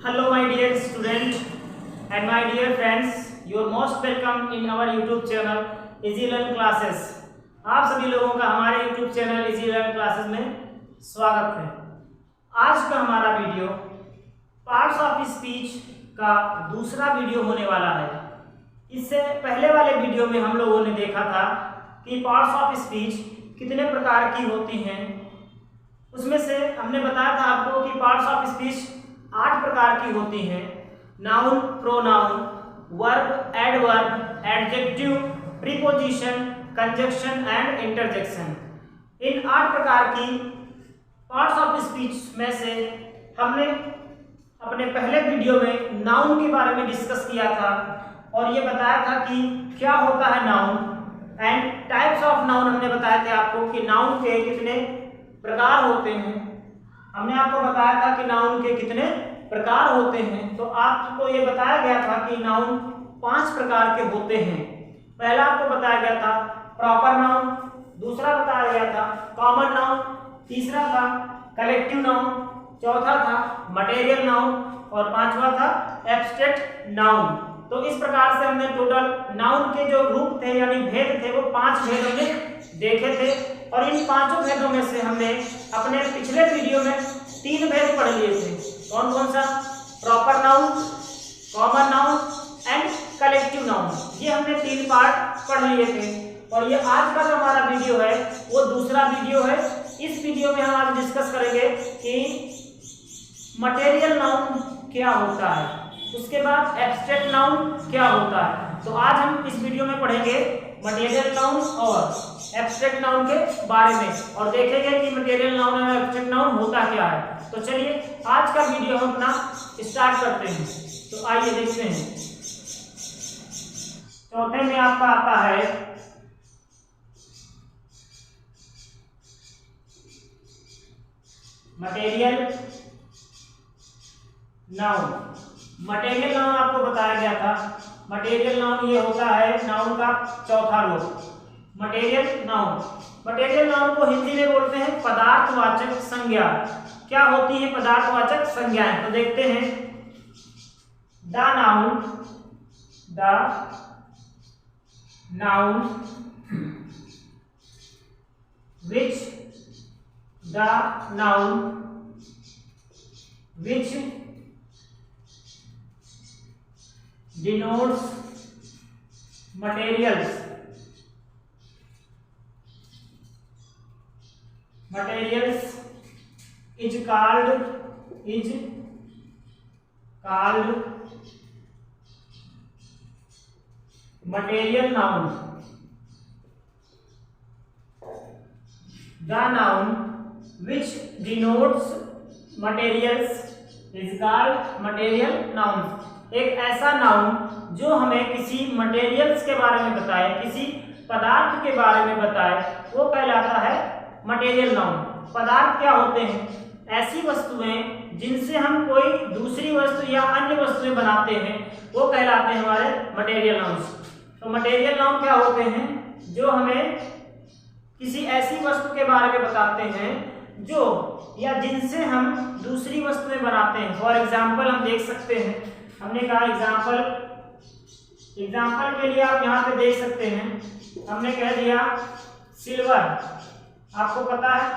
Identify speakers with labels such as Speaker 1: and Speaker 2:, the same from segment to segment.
Speaker 1: Hello my dear student and my dear friends, you are most welcome in our YouTube channel Easy Learn Classes। आप सभी लोगों का हमारे YouTube channel Easy Learn Classes में स्वागत है। आज का हमारा वीडियो पार्ट्स ऑफ स्पीच का दूसरा वीडियो होने वाला है। इससे पहले वाले वीडियो में हम लोगों ने देखा था कि पार्ट्स ऑफ स्पीच कितने प्रकार की होती हैं। उसमें से हमने बताया था आपको कि पार्ट्स ऑफ स्पीच 8 प्रकार की होती हैं। Noun, pronoun, verb, adverb, adjective, preposition, conjunction and interjection. इन 8 प्रकार की पार्ट्स ऑफ स्पीच में से हमने अपने पहले वीडियो में नाउन के बारे में डिस्कस किया था और ये बताया था कि क्या होता है noun and types of noun. हमने बताया था आपको कि नाउन के कितने प्रकार होते हैं। हमने आपको बताया था कि नाउन के कितने प्रकार होते हैं। तो आपको ये बताया गया था कि नाउन 5 प्रकार के होते हैं। पहला आपको बताया गया था प्रॉपर नाउन, दूसरा बताया गया था कॉमन नाउन, तीसरा था कलेक्टिव नाउन, चौथा था मटेरियल नाउन और पांचवा था एब्स्ट्रैक्ट नाउन। तो इस प्रकार से हमने टोटल नाउन के जो रूप थे यानी भेद थे वो 5 भेदों में देखे थे और इन 5 भेदों में से हमने अपने पिछले वीडियो में 3 भेद पढ़ लिए थे। कौन कौन सा? Proper noun, common noun and collective noun. ये हमने 3 पार्ट पढ़ लिए थे और ये आज का जो हमारा वीडियो है वो दूसरा वीडियो है। इस वीडियो में हम आज डिस्कस करेंगे कि मटेरियल नाउन क्या होता है, उसके बाद एब्स्ट्रैक्ट नाउन क्या होता है। तो आज हम इस वीडियो में पढ़ेंगे मटेरियल नाउन और एब्स्ट्रैक्ट नाउन के बारे में और देखेंगे कि मटेरियल नाउन और एब्स्ट्रैक्ट नाउन होता क्या है। तो चलिए आज का वीडियो हम अपना स्टार्ट करते हैं। तो आइए देखते हैं। चौथे में आपका आता है मटेरियल नाउन। मटेरियल नाउन आपको बताया गया था। मटेरियल नाउन ये होता है नाउन का चौथा रूप। मटेरियल नाउन, मटेरियल नाउन को हिंदी में बोलते हैं पदार्थवाचक संज्ञा। क्या होती है पदार्थवाचक संज्ञाएं? तो देखते हैं। The noun which denotes materials is called material noun. The noun which denotes materials is called material noun। एक ऐसा नाउन जो हमें किसी मटेरियल्स के बारे में बताए, किसी पदार्थ के बारे में बताए, वो कहलाता है मटेरियल नाउन। पदार्थ क्या होते हैं? ऐसी वस्तुएं जिनसे हम कोई दूसरी वस्तु या अन्य वस्तुएं बनाते हैं वो कहलाते हैं हमारे मटेरियल नाउन्स। तो मटेरियल नाउन क्या होते हैं? जो हमें किसी ऐसी वस्तु के बारे में बताते हैं जो या जिनसे हम दूसरी वस्तुएं बनाते हैं। फॉर एग्जाम्पल हम देख सकते हैं, हमने कहा एग्जाम्पल के लिए आप यहाँ पे देख सकते हैं। हमने कह दिया सिल्वर। आपको पता है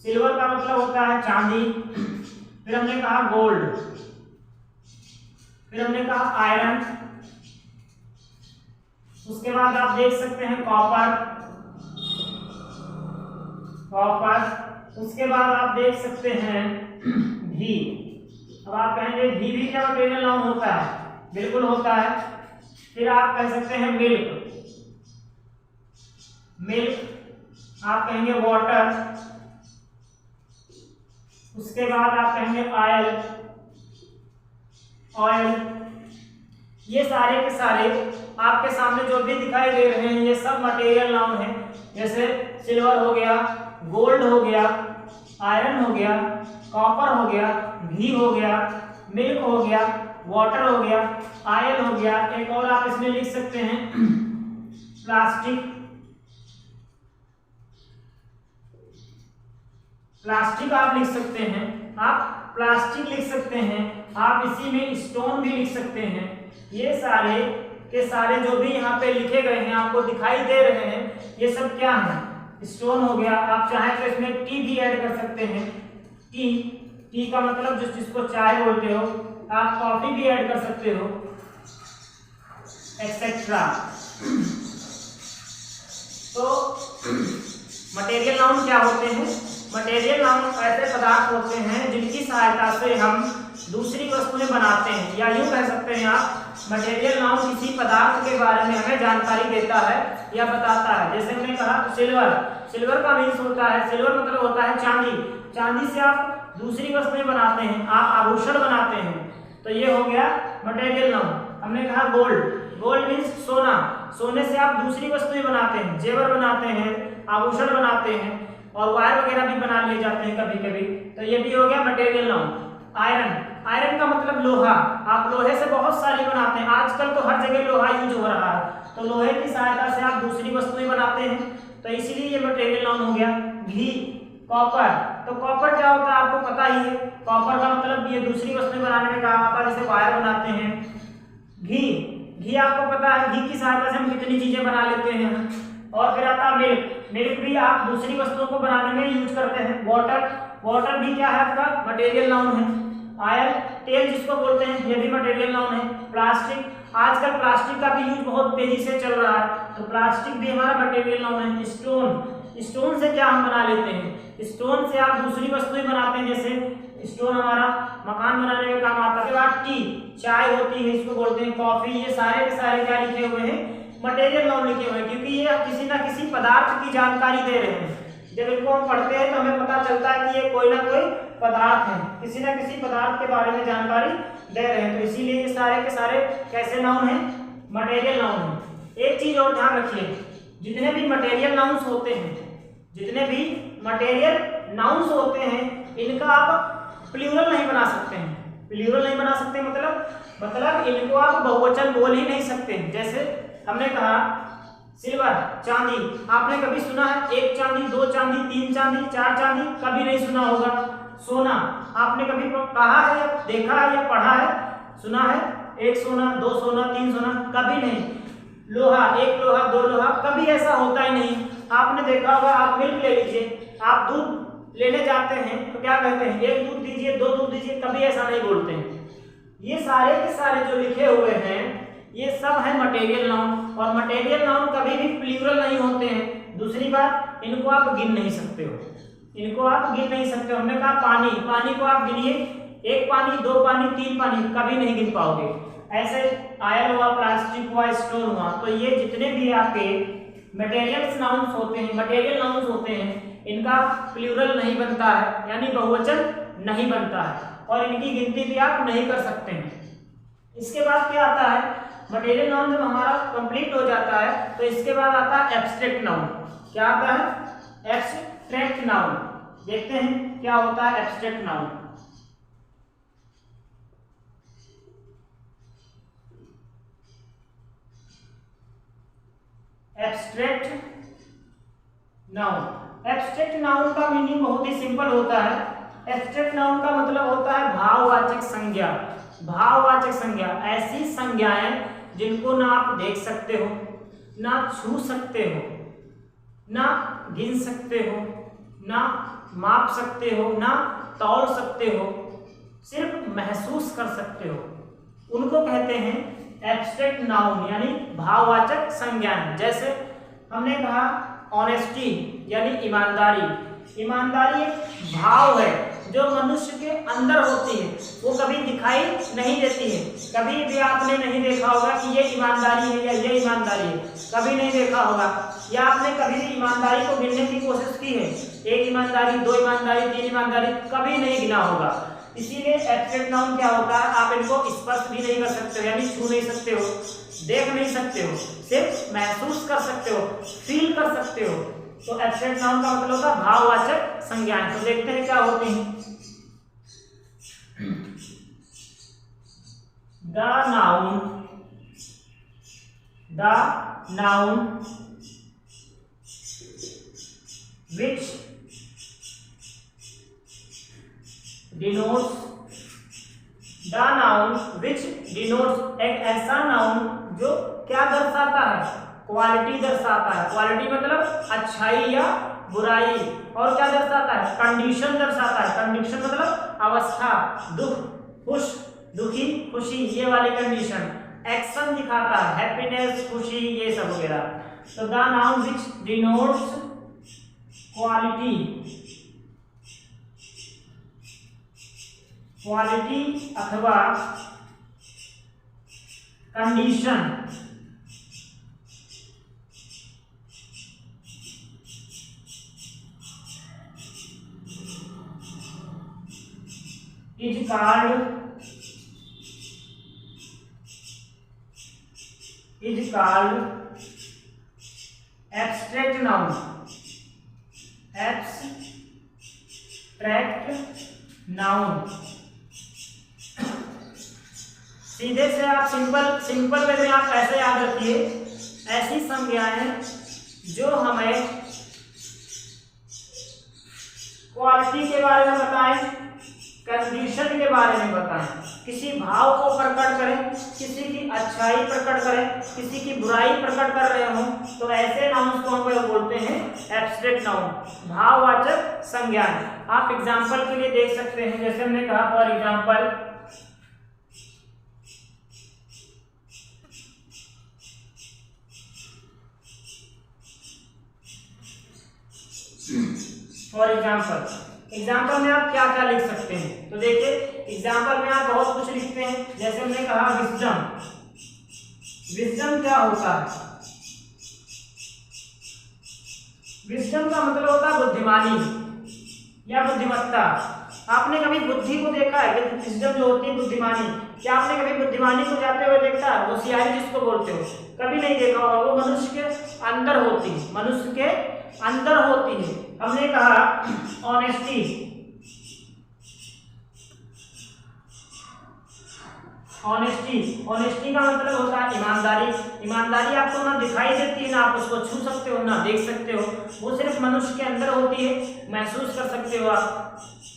Speaker 1: सिल्वर का मतलब होता है चांदी। फिर हमने कहा गोल्ड, फिर हमने कहा आयरन, उसके बाद आप देख सकते हैं कॉपर, उसके बाद आप देख सकते हैं घी। अब आप कहेंगे घी भी क्या मटेरियल नाउन होता है? बिल्कुल होता है। फिर आप कह सकते हैं मिल्क, आप कहेंगे वाटर, उसके बाद आप कहेंगे ऑयल। ये सारे के सारे आपके सामने जो भी दिखाई दे रहे हैं ये सब मटेरियल नाउन है। जैसे सिल्वर हो गया, गोल्ड हो गया, आयरन हो गया, कॉपर हो गया, घी हो गया, मिल्क हो गया, वाटर हो गया, ऑयल हो गया। एक और आप इसमें लिख सकते हैं प्लास्टिक आप लिख सकते हैं। आप प्लास्टिक लिख सकते हैं, आप इसी में स्टोन भी लिख सकते हैं। ये सारे के सारे जो भी यहाँ पे लिखे गए हैं आपको दिखाई दे रहे हैं, ये सब क्या है? स्टोन हो गया। आप चाहें तो इसमें टी भी ऐड कर सकते हैं। टी का मतलब जिसको चाय बोलते हो, आप कॉफी भी ऐड कर सकते हो, एक्सेट्रा। तो मटेरियल नाउन क्या होते हैं? मटेरियल नाउन ऐसे पदार्थ होते हैं जिनकी सहायता से हम दूसरी वस्तुएं बनाते हैं, या यूं कह सकते हैं आप मटेरियल नाउन किसी पदार्थ के बारे में हमें जानकारी देता है या बताता है। जैसे हमने कहा सिल्वर, सिल्वर का मीन्स होता है, सिल्वर मतलब होता है चांदी। चांदी से आप दूसरी वस्तुएं बनाते हैं, आप आभूषण बनाते हैं, तो ये हो गया मटेरियल नाउन। हमने कहा गोल्ड, गोल्ड मीन्स सोना, सोने से आप दूसरी वस्तुएं बनाते हैं, जेवर बनाते हैं, आभूषण बनाते हैं, और वायर वगैरह भी बना लिए जाते हैं कभी कभी, तो ये भी हो गया मटेरियल नाउन। आयरन, आयरन का मतलब लोहा, आप लोहे से बहुत सारी बनाते हैं, आजकल तो हर जगह लोहा यूज हो रहा है, तो लोहे की सहायता से आप दूसरी वस्तुएं बनाते हैं, तो इसीलिए ये मटेरियल नाउन हो गया। घी, कॉपर, तो कॉपर क्या होता है आपको पता ही है, कॉपर का मतलब ये दूसरी वस्तुएं बनाने में काम आता है, जैसे वायर बनाते हैं। घी, घी आपको पता है, घी की सहायता से हम कितनी चीजें बना लेते हैं। और फिर आता है मिल्क, मिल्क भी आप दूसरी वस्तुओं को बनाने में यूज करते हैं। वाटर, वाटर भी क्या है आपका मटेरियल नाउन है। आयल, तेल जिसको बोलते हैं, ये भी मटेरियल नाउन है। प्लास्टिक, आजकल प्लास्टिक का भी यूज बहुत तेजी से चल रहा है, तो प्लास्टिक भी हमारा मटेरियल नाउन है। स्टोन, स्टोन से क्या हम बना लेते हैं, स्टोन से आप दूसरी वस्तुएं बनाते हैं, जैसे स्टोन हमारा मकान बनाने में काम आता है। बाद टी, चाय होती है, इसको बोलते हैं कॉफी, ये सारे के सारे क्या लिखे हुए हैं, मटेरियल नाउन लिखे हुए हैं, क्योंकि ये किसी ना किसी पदार्थ की जानकारी दे रहे हैं। जब इनको हम पढ़ते हैं तो हमें पता चलता है कि ये कोई ना कोई पदार्थ है, किसी ना किसी पदार्थ के बारे में जानकारी दे रहे हैं, तो इसीलिए ये सारे के सारे कैसे नाउन है, मटेरियल नाउन है। एक चीज और ध्यान रखिए, जितने भी मटेरियल नाउन्स होते हैं, जितने भी मटेरियल नाउन्स होते हैं, इनका आप प्लूरल नहीं बना सकते हैं। प्लूरल नहीं बना सकते मतलब इनको आप बहुवचन बोल ही नहीं सकते। जैसे हमने कहा सिल्वर, चांदी, आपने कभी सुना है एक चांदी, दो चांदी, तीन चांदी, चार चांदी? कभी नहीं सुना होगा। सोना, आपने कभी कहा है या देखा है या पढ़ा है, सुना है एक सोना, दो सोना, तीन सोना? कभी नहीं। लोहा, एक लोहा, दो लोहा, कभी ऐसा होता ही नहीं। आपने देखा होगा, आप मिल्क ले लीजिए, आप दूध लेने जाते हैं तो क्या कहते हैं, एक दूध दीजिए, दो दूध दीजिए, कभी ऐसा नहीं बोलते हैं। ये सारे के सारे जो लिखे हुए हैं, ये सब है मटेरियल नाउन, और मटेरियल नाउन कभी भी प्लूरल नहीं होते हैं। दूसरी बात, इनको आप गिन नहीं सकते हो, इनको आप गिन नहीं सकते हो। हमने कहा पानी, पानी को आप गिनिए, एक पानी, दो पानी, तीन पानी, कभी नहीं गिन पाओगे। ऐसे आयल हुआ, प्लास्टिक हुआ, स्टोन हुआ, तो ये जितने भी आपके मटेरियल्स नाउन्स होते हैं, मटेरियल नाउन्स होते हैं, इनका प्लूरल नहीं बनता है, यानी बहुवचन नहीं बनता है, और इनकी गिनती भी आप नहीं कर सकते हैं। इसके बाद क्या आता है, मटेरियल नाउन जब हमारा कंप्लीट हो जाता है तो इसके बाद आता है एब्स्ट्रैक्ट नाउन। क्या आता है, एब्स्ट्रैक्ट नाउन। देखते हैं क्या होता है abstract noun. Abstract noun, abstract noun का मीनिंग बहुत ही सिंपल होता है। एब्स्ट्रैक्ट नाउन का मतलब होता है भाववाचक संज्ञा। भाववाचक संज्ञा, ऐसी संज्ञाएं जिनको ना आप देख सकते हो, ना छू सकते हो, ना गिन सकते हो, ना माप सकते हो, ना तौल सकते हो, सिर्फ महसूस कर सकते हो, उनको कहते हैं एब्स्ट्रैक्ट नाउन, यानी भाववाचक संज्ञाएं। जैसे हमने कहा ऑनेस्टी यानी ईमानदारी। ईमानदारी एक भाव है जो मनुष्य के अंदर होती है, वो कभी दिखाई नहीं देती है। कभी भी आपने नहीं देखा होगा कि ये ईमानदारी है या ये ईमानदारी है, कभी नहीं देखा होगा। या आपने कभी भी ईमानदारी को गिनने की कोशिश की है, एक ईमानदारी, दो ईमानदारी, तीन ईमानदारी, कभी नहीं गिना होगा। इसीलिए एब्स्ट्रैक्ट नाउन क्या होता है, आप इनको स्पर्श भी नहीं कर सकते हो, यानी छू नहीं सकते हो, देख नहीं सकते हो, सिर्फ महसूस कर सकते हो, फील कर सकते हो। तो एब्स्ट्रैक्ट नाउन का मतलब होता है भाववाचक संज्ञाएं। तो देखते हैं क्या होती हैं। The noun which denotes, the noun which denotes, एक ऐसा नाउन जो क्या दर्शाता है, क्वालिटी दर्शाता है। क्वालिटी मतलब अच्छाई या बुराई, और क्या दर्शाता है, कंडीशन दर्शाता है। कंडीशन मतलब अवस्था, दुख, खुश, दुखी, खुशी, ये वाली कंडीशन। एक्शन दिखाता है, हैप्पीनेस, खुशी, ये सब वगैरह। तो the noun which denotes quality, quality अथवा condition is called abstract noun, abstract noun। सीधे से आप सिंपल वे में आप ऐसे याद रखिए, ऐसी संज्ञाएं जो हमें क्वालिटी के बारे में बताएं, कंडीशन के बारे में बताएं, किसी भाव को प्रकट करें, किसी की अच्छाई प्रकट करें, किसी की बुराई प्रकट कर रहे हो, तो ऐसे नाउन्स को हम बोलते हैं एब्स्ट्रैक्ट नाउन, भाववाचक संज्ञाएं। आप एग्जांपल के लिए देख सकते हैं, जैसे हमने कहा फॉर एग्जांपल एग्जाम्पल में आप क्या क्या लिख सकते हैं। तो देखिए एग्जाम्पल में आप बहुत कुछ लिखते हैं, जैसे हमने कहा विजडम। विजडम क्या होता है, विजडम का मतलब होता है बुद्धिमानी या बुद्धिमत्ता। आपने कभी बुद्धि को देखा है, विजडम जो होती है बुद्धिमानी, क्या आपने कभी बुद्धिमानी को जाते हुए देखा है, होशियारी जिसको बोलते हो, कभी नहीं देखा होगा। वो मनुष्य के अंदर होती है, मनुष्य के अंदर होती है। हमने कहा ऑनेस्टी, ऑनेस्टी का मतलब होता है ईमानदारी। ईमानदारी आपको ना दिखाई देती है, ना आप उसको छू सकते हो, ना देख सकते हो, वो सिर्फ मनुष्य के अंदर होती है, महसूस कर सकते हो आप,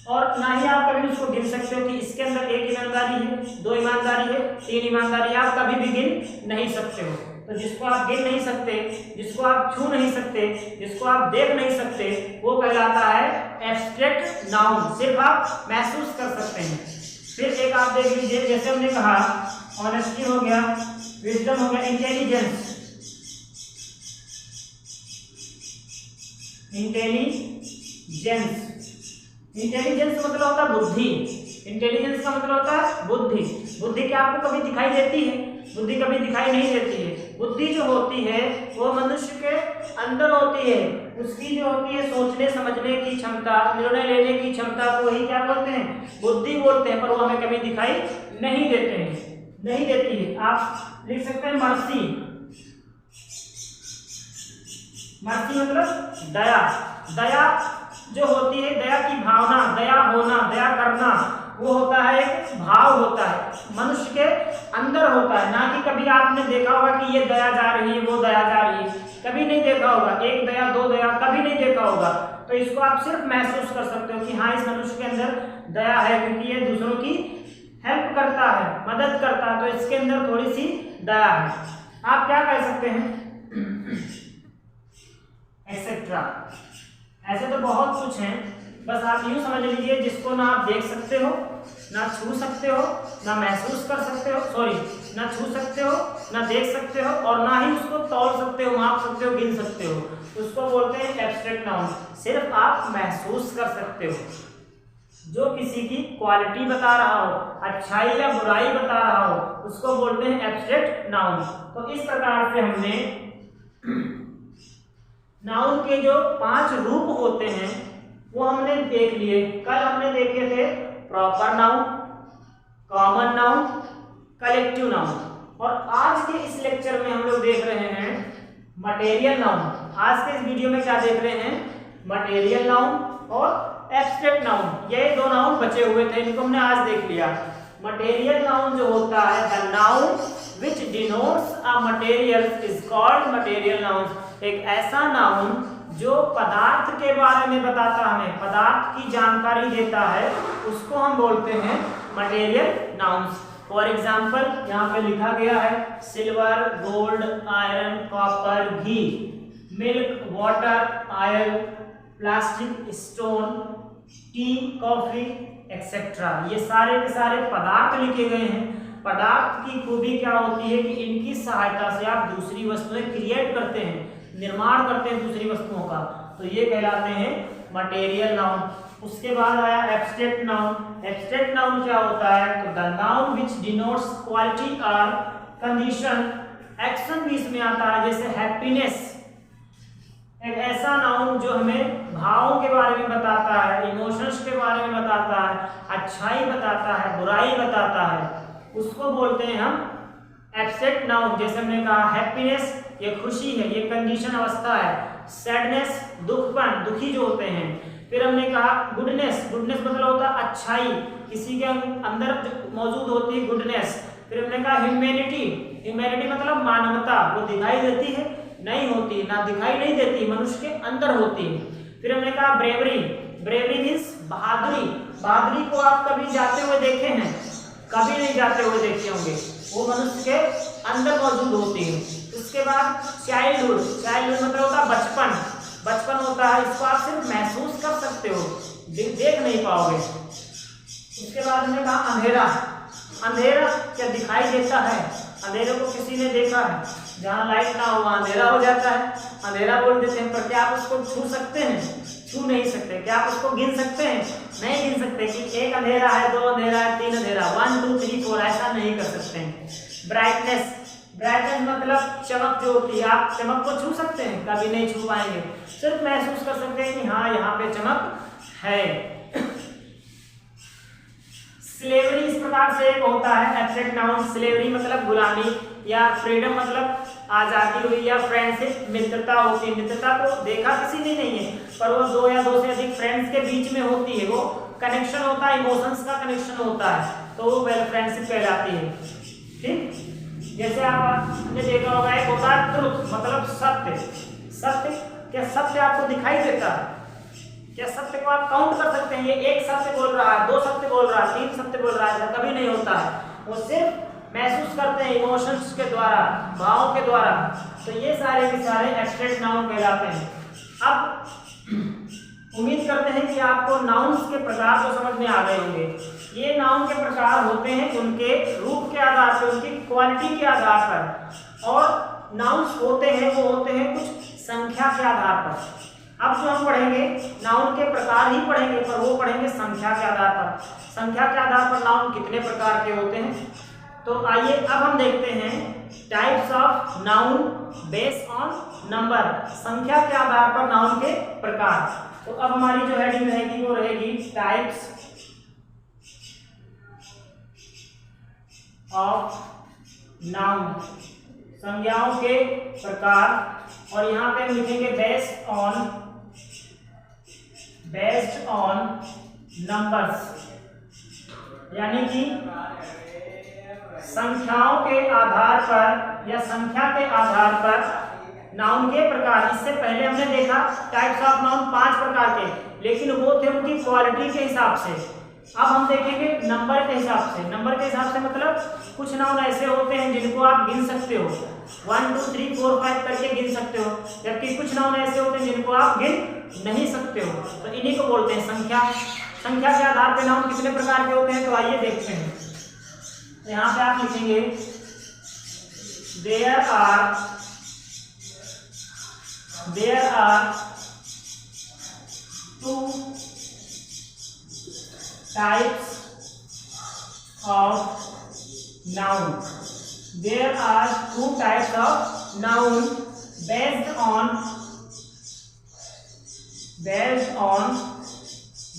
Speaker 1: और ना ही आप कभी उसको गिन सकते हो कि इसके अंदर एक ईमानदारी है, दो ईमानदारी है, तीन ईमानदारी, आप कभी भी गिन नहीं सकते हो। तो जिसको आप गिन नहीं सकते, जिसको आप छू नहीं सकते, जिसको आप देख नहीं सकते, वो कहलाता है एब्स्ट्रैक्ट नाउन, सिर्फ आप महसूस कर सकते हैं। फिर एक आप देख लीजिए, जैसे हमने कहा ऑनेस्टी हो गया, विजडम हो गया, इंटेलिजेंस। इंटेलिजेंस मतलब होता है बुद्धि। इंटेलिजेंस का मतलब होता है बुद्धि। बुद्धि क्या आपको कभी दिखाई देती है, बुद्धि कभी दिखाई नहीं देती है। बुद्धि जो होती है वो मनुष्य के अंदर होती है, उसकी जो होती है सोचने समझने की क्षमता, निर्णय लेने की क्षमता को ही क्या बोलते हैं, बुद्धि बोलते हैं, पर वो हमें कभी दिखाई नहीं देते हैं, नहीं देती है। आप लिख सकते हैं मर्सी। मर्सी मतलब दया। दया जो होती है, दया की भावना, दया होना, दया करना, वो होता है एक भाव होता है, मनुष्य के अंदर होता है। ना कि कभी आपने देखा होगा कि ये दया जा रही है, वो दया जा रही है, कभी नहीं देखा होगा। एक दया, दो दया, कभी नहीं देखा होगा। तो इसको आप सिर्फ महसूस कर सकते हो कि हाँ इस मनुष्य के अंदर दया है, क्योंकि ये दूसरों की हेल्प करता है, मदद करता है, तो इसके अंदर थोड़ी सी दया है। आप क्या कह सकते हैं, एक्सेट्रा। ऐसे तो बहुत कुछ हैं, बस आप यूं समझ लीजिए, जिसको ना आप देख सकते हो, ना छू सकते हो, ना महसूस कर सकते हो, ना छू सकते हो, ना देख सकते हो, और ना ही उसको तौल सकते हो, माप सकते हो, गिन सकते हो, उसको बोलते हैं एब्स्ट्रैक्ट नाउन। सिर्फ आप महसूस कर सकते हो, जो किसी की क्वालिटी बता रहा हो, अच्छाई या बुराई बता रहा हो, उसको बोलते हैं एब्स्ट्रैक्ट नाउन। तो इस प्रकार से हमने नाउन के जो 5 रूप होते हैं वो हमने देख लिए। कल हमने देखे थे proper noun, common noun, collective noun, और आज के इस लेक्चर में हम लोग देख रहे हैं मटेरियल नाउन। आज के इस वीडियो में क्या देख रहे हैं, मटेरियल नाउन और एब्स्ट्रैक्ट नाउन। ये 2 नाउन बचे हुए थे, इनको हमने आज देख लिया। मटेरियल नाउन जो होता है, the noun which denotes a material is called material noun. एक ऐसा नाउन जो पदार्थ के बारे में बताता, हमें पदार्थ की जानकारी देता है, उसको हम बोलते हैं मटेरियल नाउन्स। फॉर एग्जाम्पल यहाँ पे लिखा गया है silver, gold, iron, copper, ghee, milk, water, oil, plastic, stone, tea, coffee etcetera. ये सारे के सारे पदार्थ लिखे गए हैं। पदार्थ की खूबी क्या होती है कि इनकी सहायता से आप दूसरी वस्तुएं क्रिएट करते हैं, निर्माण करते हैं दूसरी वस्तुओं का, तो ये कहलाते हैं मटेरियल नाउन। उसके बाद आया एब्स्ट्रैक्ट नाउन। एब्स्ट्रैक्ट नाउन क्या होता है? तो the noun which denotes quality और कंडीशन, एक्शन भी इसमें आता है, जैसे हैप्पीनेस, एक ऐसा नाउन जो हमें भावों के बारे में बताता है, इमोशंस के बारे में बताता है, अच्छाई बताता है, बुराई बताता है, उसको बोलते हैं हम एब्स्ट्रैक्ट नाउन। जैसे हमने कहा हैप्पीनेस, ये खुशी है, ये कंडीशन अवस्था है। सैडनेस, दुखपन, दुखी जो होते हैं। फिर हमने कहा गुडनेस, गुडनेस मतलब होता है अच्छाई, किसी के अंदर मौजूद होती है गुडनेस। फिर हमने कहा ह्यूमैनिटी, ह्यूमैनिटी मतलब मानवता, वो दिखाई देती है नहीं होती, ना दिखाई नहीं देती, मनुष्य के अंदर होती है। फिर हमने कहा ब्रेवरी, ब्रेवरी मीन्स बहादुरी, बहादुरी को आप कभी जाते हुए देखे हैं? कभी नहीं जाते हुए देखे होंगे, वो मनुष्य के अंदर मौजूद होती है। उसके बाद चाइल्डहुड, चाइल्डहुड मतलब होता है बचपन, बचपन होता है, इसको आप सिर्फ महसूस कर सकते हो, देख नहीं पाओगे। उसके बाद हमने कहा अंधेरा, अंधेरा क्या दिखाई देता है? अंधेरे को किसी ने देखा है? जहाँ लाइट ना हो वहाँ अंधेरा हो जाता है, अंधेरा बोल देते हैं। पर क्या आप उसको छू सकते हैं? छू नहीं सकते। क्या आप उसको गिन सकते हैं? नहीं गिन सकते कि एक अंधेरा है, दो अंधेरा है, तीन अंधेरा, 1 2 3 4, ऐसा नहीं कर सकते हैं। ब्राइटनेस, ब्राइटनेस मतलब चमक जो होती है, आप चमक को छू सकते हैं? कभी नहीं छू पाएंगे, सिर्फ महसूस कर सकते हैं कि हाँ यहाँ पे चमक है। स्लेवरी इस प्रकार से एक होता है एब्स्ट्रैक्ट नाउन। स्लेवरी मतलब गुलामी, या फ्रीडम मतलब आजादी हुई, या फ्रेंडशिप मित्रता होती है। मित्रता को देखा किसी ने नहीं है, पर वो 2 या 2 से अधिक फ्रेंड्स के बीच में होती है, वो कनेक्शन होता है, इमोशंस का कनेक्शन होता है, तो वो फ्रेंडशिप कहलाती है। ठीक, जैसे आपने देखा होगा एक होता है ट्रुथ मतलब सत्य। सत्य, क्या सत्य आपको दिखाई देता है? क्या सत्य को आप काउंट कर सकते हैं? ये एक सत्य बोल रहा है, 2 सत्य बोल रहा है, 3 सत्य बोल रहा है, ऐसा कभी नहीं होता है। वो सिर्फ महसूस करते हैं इमोशंस के द्वारा, भावों के द्वारा। तो ये सारे के सारे एब्स्ट्रैक्ट नाउन कहलाते हैं। अब उम्मीद करते हैं कि आपको नाउन्स के प्रकार तो समझ में आ गए होंगे। ये नाउन के प्रकार होते हैं उनके रूप के आधार पर, उनकी क्वालिटी के आधार पर, और नाउन्स होते हैं वो होते हैं कुछ संख्या के आधार पर। अब जो हम पढ़ेंगे नाउन के प्रकार ही पढ़ेंगे, पर वो पढ़ेंगे संख्या के आधार पर। संख्या के आधार पर नाउन कितने प्रकार के होते हैं, तो आइए अब हम देखते हैं types of noun based on number. संख्या के आधार पर नाउन के प्रकार। तो अब हमारी जो हेडिंग रहेगी वो रहेगी टाइप्स ऑफ नाउन, संज्ञाओं के प्रकार। और यहाँ पे हम लिखेंगे बेस्ड ऑन नंबर्स, यानी कि संख्याओं के आधार पर या संख्या के आधार पर नाउन के प्रकार। इससे पहले हमने देखा टाइप्स ऑफ नाउन 5 प्रकार के, लेकिन वो थे उनकी क्वालिटी के हिसाब से। अब हम देखेंगे नंबर के हिसाब से। नंबर के हिसाब से मतलब कुछ नाउन ऐसे होते हैं जिनको आप गिन सकते हो, 1 2 3 4 5 करके गिन सकते हो, जबकि कुछ नाउन ऐसे होते हैं जिनको आप गिन नहीं सकते हो, तो इन्हीं को बोलते हैं संख्या। संख्या के आधार पर नाउन कितने प्रकार के होते हैं, तो आइए देखते हैं। यहाँ पे आप लिखेंगे there are 2 types of noun. There are 2 types of noun based on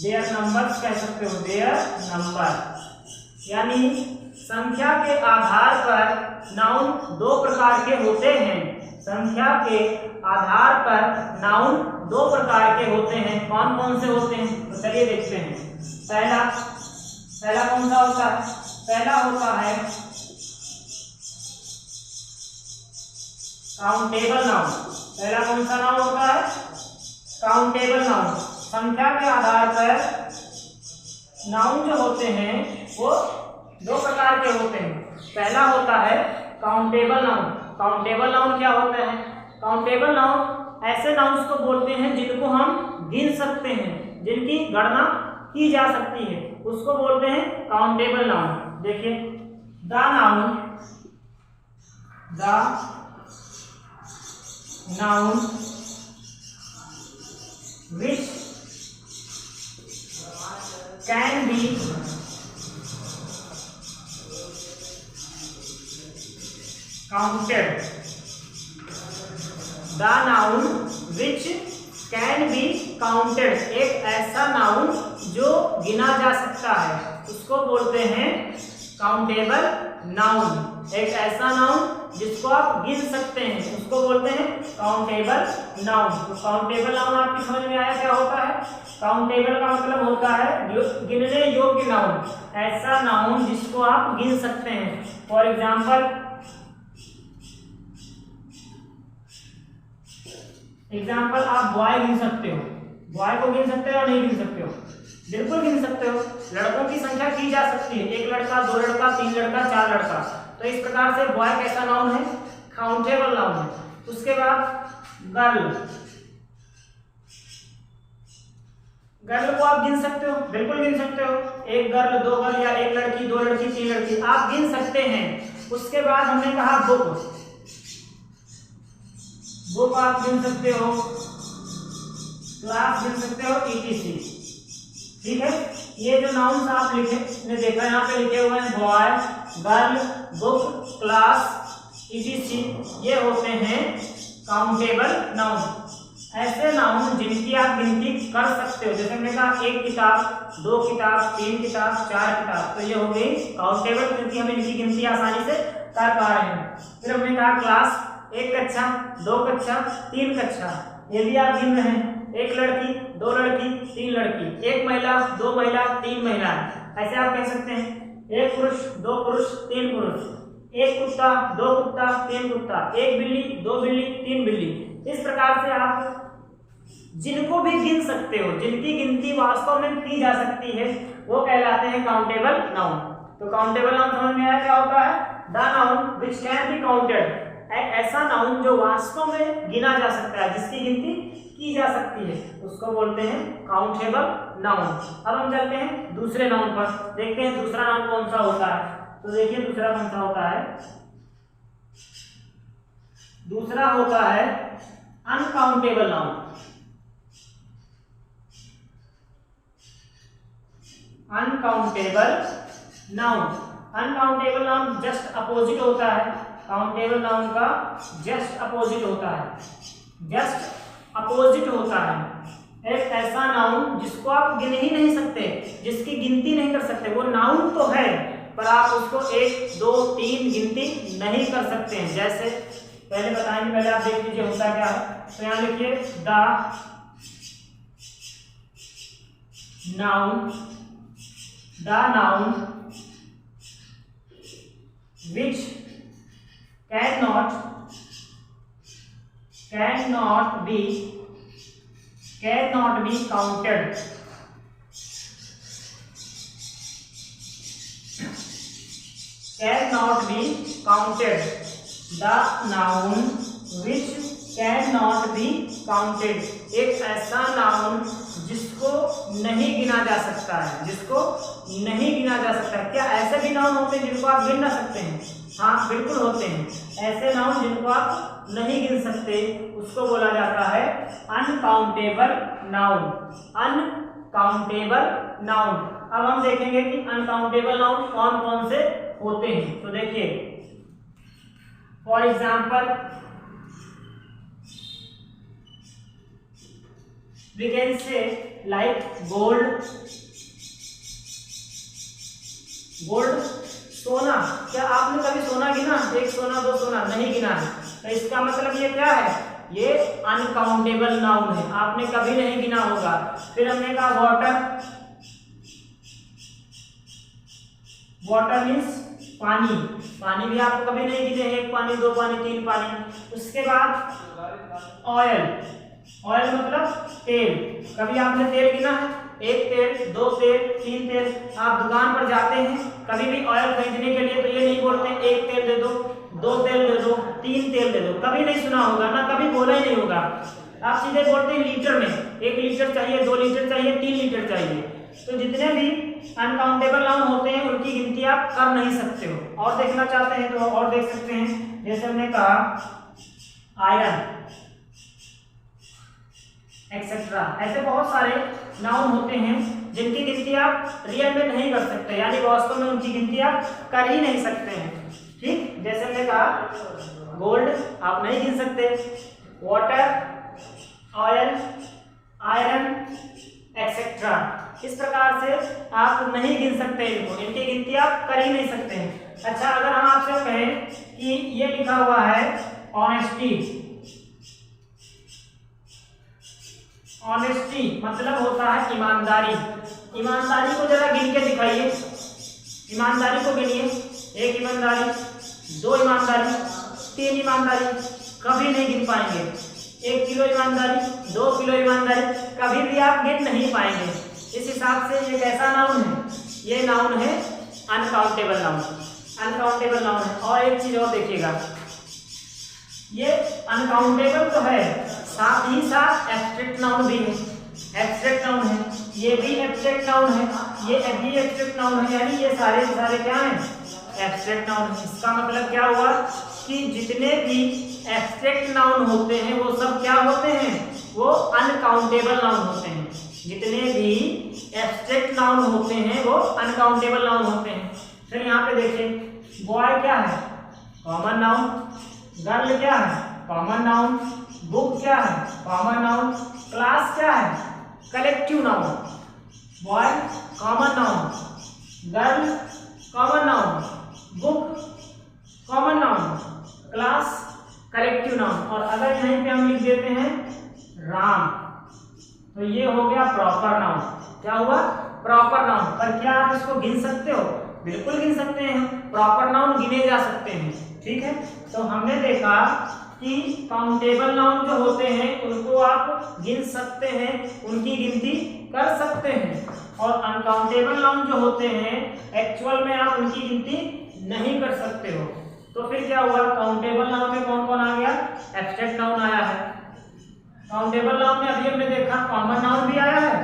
Speaker 1: their numbers, कह सकते हो their number, यानी संख्या के आधार पर नाउन 2 प्रकार के होते हैं। संख्या के आधार पर नाउन 2 प्रकार के होते हैं। कौन कौन से होते हैं, तो चलिए देखते हैं। पहला कौन सा होता है? पहला होता है काउंटेबल नाउन। पहला कौन सा नाउन होता है? काउंटेबल नाउन, संख्या के आधार पर नाउन जो होते हैं वो दो प्रकार के होते हैं। पहला होता है काउंटेबल नाउन। काउंटेबल नाउन क्या होता है? काउंटेबल नाउन ऐसे नाउन्स को बोलते हैं जिनको हम गिन सकते हैं, जिनकी गणना की जा सकती है, उसको बोलते हैं काउंटेबल नाउन। देखिए, the noun which can be counted, the noun which can be counted, एक ऐसा नाउन जो गिना जा सकता है उसको बोलते हैं काउंटेबल नाउन। एक ऐसा नाउन जिसको आप गिन सकते हैं उसको बोलते हैं काउंटेबल नाउन। तो काउंटेबल नाउन आपकी समझ में आया क्या होता है? काउंटेबल का मतलब होता है गिनने योग्य नाउन, ऐसा नाउन जिसको आप गिन सकते हैं। फॉर एग्जाम्पल आप बॉय गिन सकते हो। बॉय को गिन सकते हो या नहीं गिन सकते हो? बिल्कुल गिन सकते हो। लड़कों की संख्या की जा सकती है, एक लड़का, दो लड़का, तीन लड़का, चार लड़का। तो इस प्रकार से बॉय कैसा नाउन है? काउंटेबल नाउन है। उसके बाद गर्ल, गर्ल को आप गिन सकते हो, बिल्कुल गिन सकते हो। एक गर्ल, दो गर्ल, या एक लड़की, दो लड़की, तीन लड़की, आप गिन सकते हैं। उसके बाद हमने कहा बुक, बुक आप गिन सकते हो, क्लास गिन सकते हो, etc। ठीक है, ये जो नाउन्स आप ने देखा यहाँ पे लिखे हुए हैं, boy, girl, book, class, etc, ये होते हैं काउंटेबल नाउन। ऐसे नाउन जिनकी आप गिनती कर सकते हो, जैसे हमने कहा एक किताब, दो किताब, तीन किताब, चार किताब, तो ये हो गई काउंटेबल, क्योंकि हम इनकी गिनती आसानी से कर पा रहे हैं। फिर हमने कहा क्लास, एक कक्षा, दो कक्षा, तीन कक्षा, ये भी आप गिन रहे हैं। एक लड़की, दो लड़की, तीन लड़की, एक महिला, दो महिला, तीन महिला, ऐसे आप कह सकते हैं। एक पुरुष, दो पुरुष, तीन पुरुष, एक कुत्ता, दो कुत्ता, तीन कुत्ता, एक बिल्ली, दो बिल्ली, तीन बिल्ली। इस प्रकार से आप जिनको भी गिन सकते हो, जिनकी गिनती वास्तव में की जा सकती है, वो कहलाते हैं काउंटेबल नाउन। तो काउंटेबल नाउन समझ में आया क्या होता है? The noun which can be counted, एक ऐसा नाउन जो वास्तव में गिना जा सकता है, जिसकी गिनती की जा सकती है, उसको बोलते हैं काउंटेबल नाउन। अब हम चलते हैं दूसरे नाउन पर, देखते हैं दूसरा नाउन कौन सा होता है। तो देखिए दूसरा कौन सा होता है? दूसरा होता है uncountable noun. Uncountable noun, uncountable noun just opposite होता है, काउंटेबल नाउन का जस्ट अपोजिट होता है। जस्ट अपोजिट होता है एक ऐसा नाउन जिसको आप गिन ही नहीं सकते, जिसकी गिनती नहीं कर सकते। वो नाउन तो है पर आप उसको एक, दो, तीन गिनती नहीं कर सकते हैं। जैसे पहले बताएंगे, पहले आप देख लीजिए होता क्या है। तो यहाँ लिखिए the noun which cannot be counted, cannot be counted, the noun which cannot be counted, एक ऐसा नाउन जिसको नहीं गिना जा सकता है, जिसको नहीं गिना जा सकता है। क्या ऐसे भी नाउन होते हैं जिनको आप गिन ना सकते हैं? हाँ बिल्कुल होते हैं। ऐसे नाउन जिनको आप नहीं गिन सकते उसको बोला जाता है अनकाउंटेबल नाउन। Uncountable noun. अब हम देखेंगे कि अनकाउंटेबल नाउन कौन कौन से होते हैं। तो देखिए for example we can say like gold, सोना। क्या आपने कभी सोना गिना? एक सोना, दो सोना नहीं गिना है, तो इसका मतलब ये क्या है? ये अनकाउंटेबल नाउन है, आपने कभी नहीं गिना होगा। फिर हमने कहा वाटर मीन्स पानी, पानी भी आपको कभी नहीं गिने, एक पानी, दो पानी, तीन पानी। उसके बाद ऑयल मतलब तेल। कभी आपने तेल गिना है? 1 तेल, 2 तेल, 3 तेल। आप दुकान पर जाते हैं कभी भी ऑयल खरीदने के लिए तो ये नहीं बोलते 1 तेल दे दो, 2 तेल दे दो, 3 तेल दे दो। कभी नहीं सुना होगा ना, कभी बोला ही नहीं होगा। आप सीधे बोलते हैं लीटर में, 1 लीटर चाहिए, 2 लीटर चाहिए, 3 लीटर चाहिए। तो जितने भी अनकाउंटेबल नाउन होते हैं उनकी गिनती आप कर नहीं सकते हो। और देखना चाहते हैं तो और देख सकते हैं, जैसे हमने कहा आयरन एक्सेट्रा। ऐसे बहुत सारे नाउन होते हैं जिनकी गिनती आप रियल में नहीं कर सकते, यानी वास्तव में उनकी गिनती आप कर ही नहीं सकते हैं। ठीक, जैसे हमने कहा गोल्ड आप नहीं गिन सकते, वाटर, ऑयल, आयरन एक्सेट्रा। इस प्रकार से आप नहीं गिन सकते इनको, इनकी गिनती आप कर ही नहीं सकते हैं। अच्छा, अगर हम आपसे कहें कि ये लिखा हुआ है ऑनेस्टी, ऑनेस्टी मतलब होता है ईमानदारी। ईमानदारी को जरा गिन के दिखाइए, ईमानदारी को गिनिए। 1 ईमानदारी, 2 ईमानदारी, 3 ईमानदारी, कभी नहीं गिन पाएंगे। 1 किलो ईमानदारी, 2 किलो ईमानदारी, कभी भी आप गिन नहीं पाएंगे। इस हिसाब से ये कैसा नाउन है? ये नाउन है अनकाउंटेबल नाउन, अनकाउंटेबल नाउन है। और एक चीज और देखिएगा, ये अनकाउंटेबल तो है, साथ ही साथ एब्स्ट्रैक्ट नाउन भी है। एब्स्ट्रैक्ट नाउन है, ये भी एब्स्ट्रैक्ट नाउन है, ये भी एब्स्ट्रैक्ट नाउन है, यानी ये सारे सारे क्या हैं? एब्स्ट्रैक्ट नाउन है। इसका मतलब क्या हुआ कि जितने भी एब्स्ट्रैक्ट नाउन होते हैं वो सब क्या होते हैं? वो अनकाउंटेबल नाउन होते हैं। जितने भी एब्स्ट्रैक्ट नाउन होते हैं वो अनकाउंटेबल नाउन होते हैं। फिर यहाँ पे देखिए, बॉय क्या है? Common noun. गर्ल क्या है? Common noun. बुक क्या है? Common noun. क्लास क्या है? Collective noun. Boy common noun, girl common noun, book common noun, class collective noun. और अगर यहीं पे हम लिख देते हैं राम, तो ये हो गया प्रॉपर नाउन। क्या हुआ? Proper noun. पर क्या आप इसको गिन सकते हो? बिल्कुल गिन सकते हैं, प्रॉपर नाउन गिने जा सकते हैं। ठीक है, तो हमने देखा कि काउंटेबल नाउन जो होते हैं उनको आप गिन सकते हैं, उनकी गिनती कर सकते हैं। और अनकाउंटेबल नाउन जो होते हैं एक्चुअल में आप उनकी गिनती नहीं कर सकते हो। तो फिर क्या हुआ? काउंटेबल नाउन में कौन कौन आ गया? एब्स्ट्रैक्ट नाउन आया है। काउंटेबल नाउन में अभी हमने देखा कॉमन नाउन भी आया है,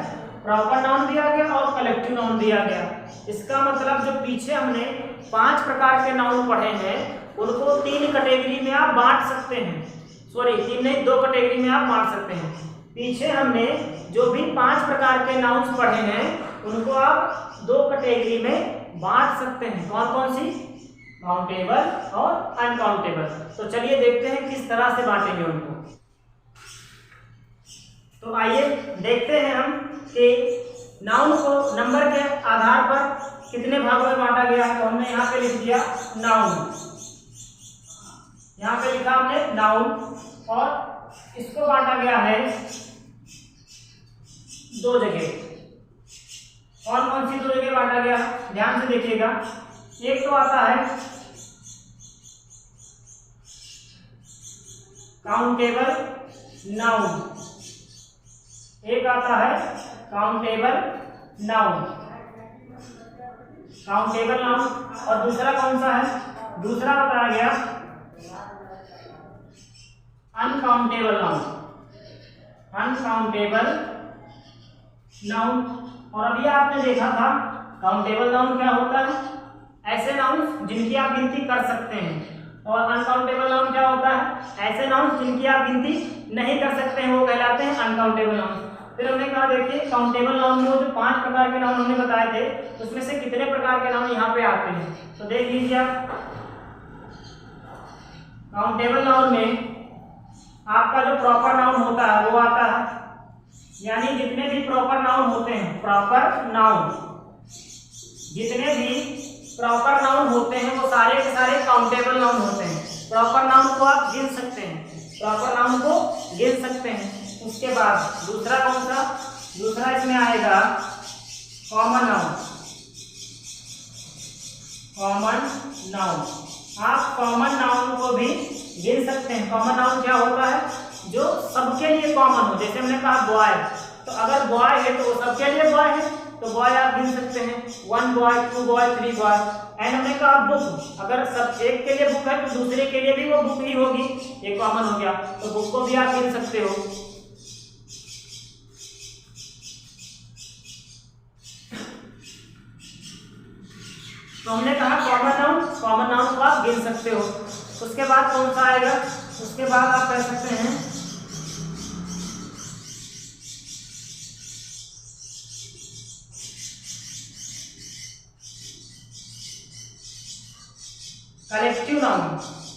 Speaker 1: प्रॉपर नाउन भी आ गया और कलेक्टिव नाउन भी आ गया। इसका मतलब जो पीछे हमने 5 प्रकार के नाउन पढ़े हैं उनको 3 कैटेगरी में आप बांट सकते हैं। सॉरी, 3 नहीं, 2 कैटेगरी में आप बांट सकते हैं। पीछे हमने जो भी 5 प्रकार के नाउन्स पढ़े हैं उनको आप 2 कैटेगरी में बांट सकते हैं। कौन कौन सी? काउंटेबल और अनकाउंटेबल। तो चलिए देखते हैं किस तरह से बांटेंगे उनको। तो आइए देखते हैं हम कि नाउन को नंबर के आधार पर कितने भागों में बांटा गया है। तो हमने यहाँ पे लिख दिया नाउन, यहाँ पे लिखा हमने नाउन, और इसको बांटा गया है 2 जगह। कौन कौन सी 2 जगह बांटा गया? ध्यान से देखिएगा। एक तो आता है काउंटेबल नाउन, एक आता है काउंटेबल नाउन, काउंटेबल नाउन। और दूसरा कौन सा है? दूसरा बताया गया अनकाउंटेबल नाउन, अनकाउंटेबल नाउन। और अभी आपने देखा था काउंटेबल नाउन क्या होता है? ऐसे नाउन जिनकी आप गिनती कर सकते हैं। और अनकाउंटेबल नाउन क्या होता है? ऐसे नाउन जिनकी आप गिनती नहीं कर सकते हैं, वो कहलाते हैं अनकाउंटेबल नाउन। फिर हमने कहा देखिए काउंटेबल नाउन में जो 5 प्रकार के नाउन हमने बताए थे उसमें से कितने प्रकार के नाउन यहाँ पे आते हैं। तो देख लीजिए आप, काउंटेबल नाउन में आपका जो प्रॉपर नाउन होता है वो आता है, यानी जितने भी प्रॉपर नाउन होते हैं, प्रॉपर नाउन, जितने भी प्रॉपर नाउन होते हैं वो सारे के सारे काउंटेबल नाउन होते हैं। प्रॉपर नाउन को आप गिन सकते हैं, प्रॉपर नाउन को गिन सकते हैं। उसके बाद दूसरा कौन सा? दूसरा इसमें आएगा कॉमन नाउन, कॉमन नाउन। आप कॉमन नाउन को भी गिन सकते हैं। कॉमन नाउन क्या होता है? जो सबके लिए कॉमन हो। जैसे हमने कहा बॉय, तो अगर बॉय है तो वो सबके लिए बॉय है, तो बॉय आप गिन सकते हैं, 1 बॉय, 2 बॉय, 3 बॉय। एंड हमने कहा बुक, अगर सब एक के लिए बुक है तो दूसरे के लिए भी वो बुक ही होगी, ये कॉमन हो गया, तो बुक को भी आप गिन सकते हो। तो हमने कहा कॉमन नाउन को आप गिन सकते हो। उसके बाद कौन सा आएगा, उसके बाद आप कह सकते हैं कलेक्टिव नाउन।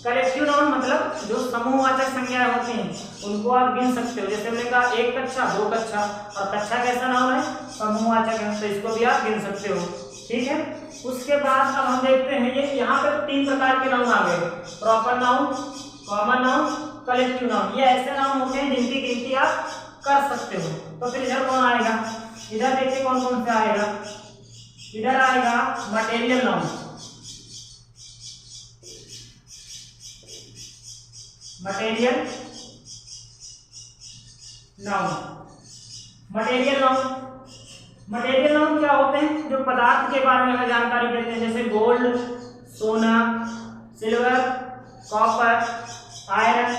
Speaker 1: कलेक्टिव नाउन मतलब जो समूहवाचक संज्ञाएं होती हैं उनको आप गिन सकते हो। जैसे हमने कहा एक कक्षा, 2 कक्षा, और कक्षा कैसा नाउन है, समूहवाचक है, तो इसको भी आप गिन सकते हो। ठीक है, उसके बाद अब हम देखते हैं ये यहाँ पे 3 प्रकार के नाउन आ गए, proper noun, common noun, collective noun. ये ऐसे नाउन होते हैं जिनकी गिनती आप कर सकते हो। तो फिर इधर कौन आएगा, इधर देखिए कौन कौन से आएगा। इधर आएगा material noun, material noun. Material noun क्या होते हैं, जो पदार्थ के बारे में हमें जानकारी देते हैं, जैसे गोल्ड, सोना, silver, copper, iron,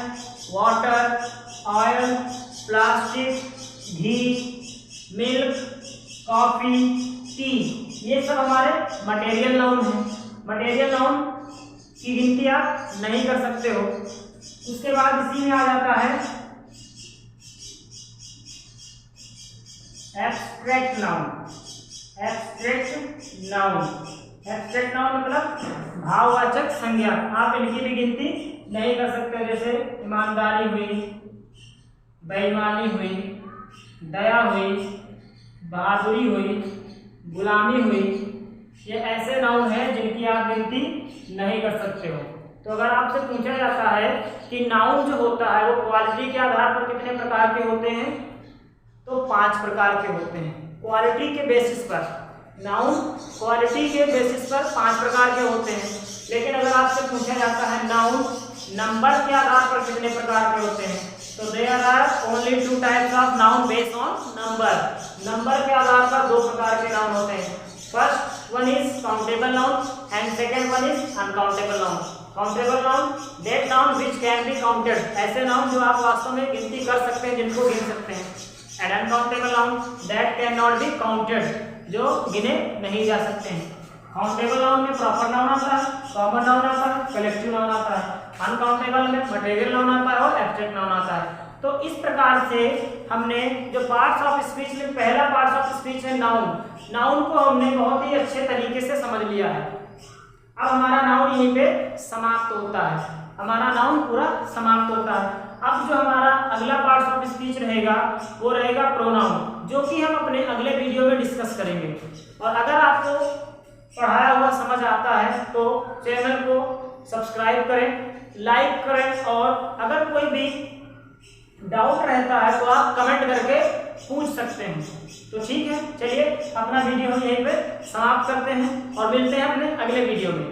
Speaker 1: water, oil, plastic, ghee, milk, coffee, tea, ये सब हमारे मटेरियल नाउन हैं। मटेरियल नाउन की गिनती आप नहीं कर सकते हो। उसके बाद इसी में आ जाता है एब्स्ट्रैक्ट नाउन। एब्स्ट्रैक्ट नाउन मतलब भाववाचक संज्ञा, आप इनकी भी गिनती नहीं कर सकते। जैसे ईमानदारी हुई, बेईमानी हुई, दया हुई, बहादुरी हुई, गुलामी हुई, ये ऐसे नाउन हैं जिनकी आप गिनती नहीं कर सकते हो। तो अगर आपसे पूछा जाता है कि नाउन जो होता है वो क्वालिटी के आधार पर कितने प्रकार के होते हैं, तो 5 प्रकार के होते हैं। क्वालिटी के बेसिस पर, नाउन क्वालिटी के बेसिस पर 5 प्रकार के होते हैं। लेकिन अगर आपसे पूछा जाता है नाउन नंबर के आधार पर कितने प्रकार के होते हैं, तो there are only 2 types of noun based on number. Number के आधार पर 2 प्रकार के नाउन होते हैं। First one is countable noun and second one is uncountable noun. Countable noun that noun which can be counted, ऐसे नाउन जो आप वास्तव में गिनती कर सकते हैं, जिनको गिन सकते हैं। And uncountable noun that can not be counted, जो गिने नहीं जा सकते हैं। काउंटेबल नाउन में प्रॉपर नाउन आता है, कॉमन नाउन आता है, कलेक्टिव नाउन आता है। अनकाउंटेबल में मटेरियल नाउन आता है और एब्स्ट्रैक्ट नाउन आता है। तो इस प्रकार से हमने जो पार्ट्स ऑफ स्पीच में पहला पार्ट्स ऑफ स्पीच है नाउन को हमने बहुत ही अच्छे तरीके से समझ लिया है। अब हमारा नाउन यहीं पे समाप्त होता है, हमारा नाउन पूरा समाप्त होता है। अब जो हमारा अगला पार्ट्स ऑफ स्पीच रहेगा वो रहेगा प्रोनाउन, जो कि हम अपने अगले वीडियो में डिस्कस करेंगे। और अगर आपको पढ़ाया हुआ समझ आता है तो चैनल को सब्सक्राइब करें, लाइक करें, और अगर कोई भी डाउट रहता है तो आप कमेंट करके पूछ सकते हैं। तो ठीक है, चलिए अपना वीडियो हम यहीं पे समाप्त करते हैं और मिलते हैं अपने अगले वीडियो में।